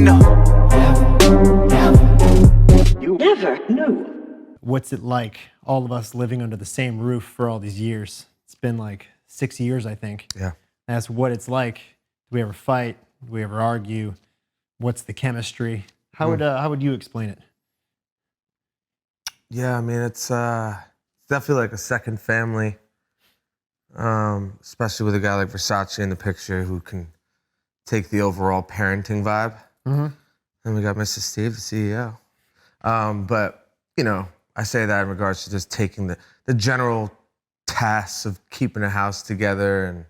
know. You never knew. What's it like, all of us living under the same roof for all these years? It's been like 6 years, I think. Yeah. That's what it's like. Do we ever fight? Do we ever argue? What's the chemistry? How would you explain it? Yeah, I mean, it's definitely like a second family, especially with a guy like Versace in the picture who can take the overall parenting vibe. Mm-hmm. And we got Mr. Steve, the CEO. But, you know, I say that in regards to just taking the general tasks of keeping a house together and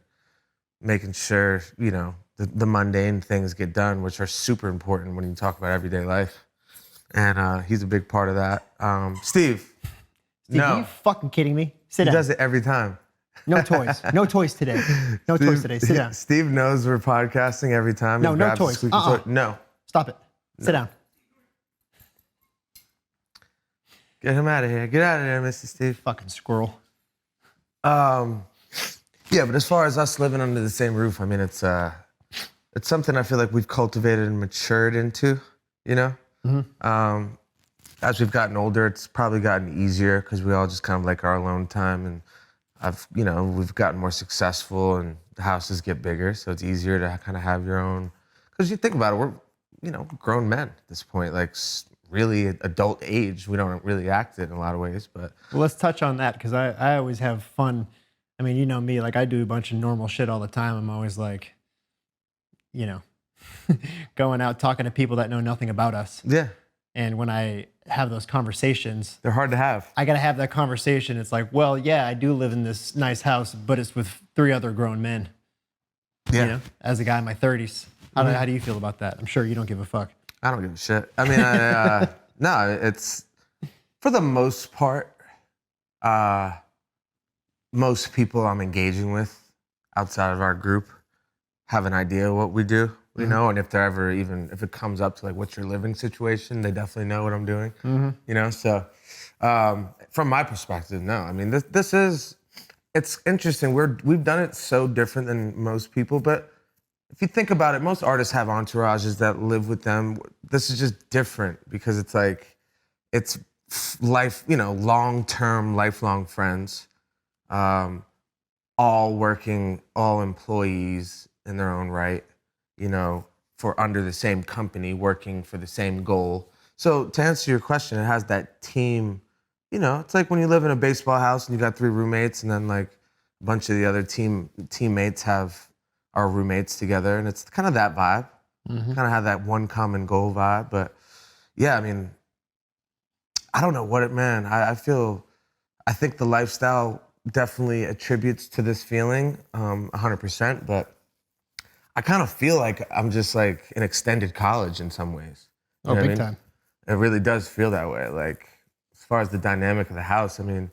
making sure, you know, the mundane things get done, which are super important when you talk about everyday life. And he's a big part of that. Steve, no. Are you fucking kidding me? Sit down. He does it every time. No toys. No toys today. No toys today. Sit down. Steve knows we're podcasting every time. No, no toys. Toy. No. Stop it. Sit down. Get him out of here. Get out of there, Mr. Steve. Fucking squirrel. Yeah, but as far as us living under the same roof, I mean, it's something I feel like we've cultivated and matured into, you know? Mm-hmm. As we've gotten older, it's probably gotten easier because we all just kind of like our alone time, and we've gotten more successful and the houses get bigger, so it's easier to kind of have your own, because you think about it, we're, you know, grown men at this point, like really adult age. We don't really act it in a lot of ways, but. Well, let's touch on that, because I always have fun. I mean, you know me, like I do a bunch of normal shit all the time. I'm always like, you know, going out talking to people that know nothing about us. Yeah. And when I have those conversations, they're hard to have. I got to have that conversation. It's like, well, yeah, I do live in this nice house, but it's with 3 other grown men. Yeah. You know, as a guy in my 30s. How do you feel about that? I'm sure you don't give a fuck. I don't give a shit. I mean, no, it's, for the most part, most people I'm engaging with outside of our group have an idea of what we do, you know, and if they're ever if it comes up to like, what's your living situation, they definitely know what I'm doing, you know? So from my perspective, no, I mean, it's interesting. We've done it so different than most people, but if you think about it, most artists have entourages that live with them. This is just different because it's like, it's life, you know, long-term, lifelong friends, all working, all employees in their own right, you know, for under the same company, working for the same goal. So to answer your question, it has that team, you know, it's like when you live in a baseball house and you got 3 roommates and then like a bunch of the other teammates are roommates together, and it's kind of that vibe, kind of have that one common goal vibe. But yeah, I mean, I don't know man, I think the lifestyle definitely attributes to this feeling, 100%, but I kind of feel like I'm just like an extended college in some ways. You know big what I mean? time. It really does feel that way. Like, as far as the dynamic of the house, I mean,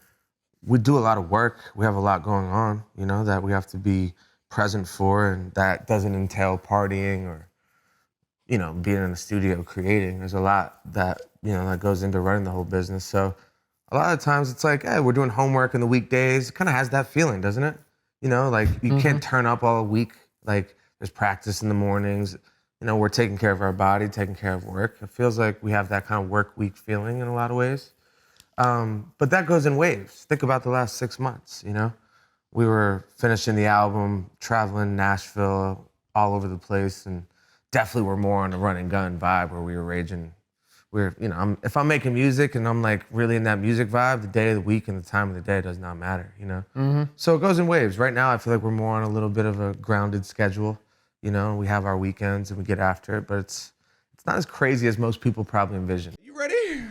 we do a lot of work. We have a lot going on, you know, that we have to be present for, and that doesn't entail partying or, you know, being in the studio creating. There's a lot that, you know, that goes into running the whole business. So a lot of times it's like, hey, we're doing homework in the weekdays. It kind of has that feeling, doesn't it? You know, like you can't turn up all week. Like there's practice in the mornings. You know, we're taking care of our body, taking care of work. It feels like we have that kind of work week feeling in a lot of ways. But that goes in waves. Think about the last 6 months, you know? We were finishing the album, traveling Nashville, all over the place, and definitely were more on a run and gun vibe where we were raging. You know, if I'm making music and I'm like really in that music vibe, the day of the week and the time of the day does not matter, you know? So it goes in waves. Right now, I feel like we're more on a little bit of a grounded schedule. You know, we have our weekends and we get after it, but it's not as crazy as most people probably envision. You ready?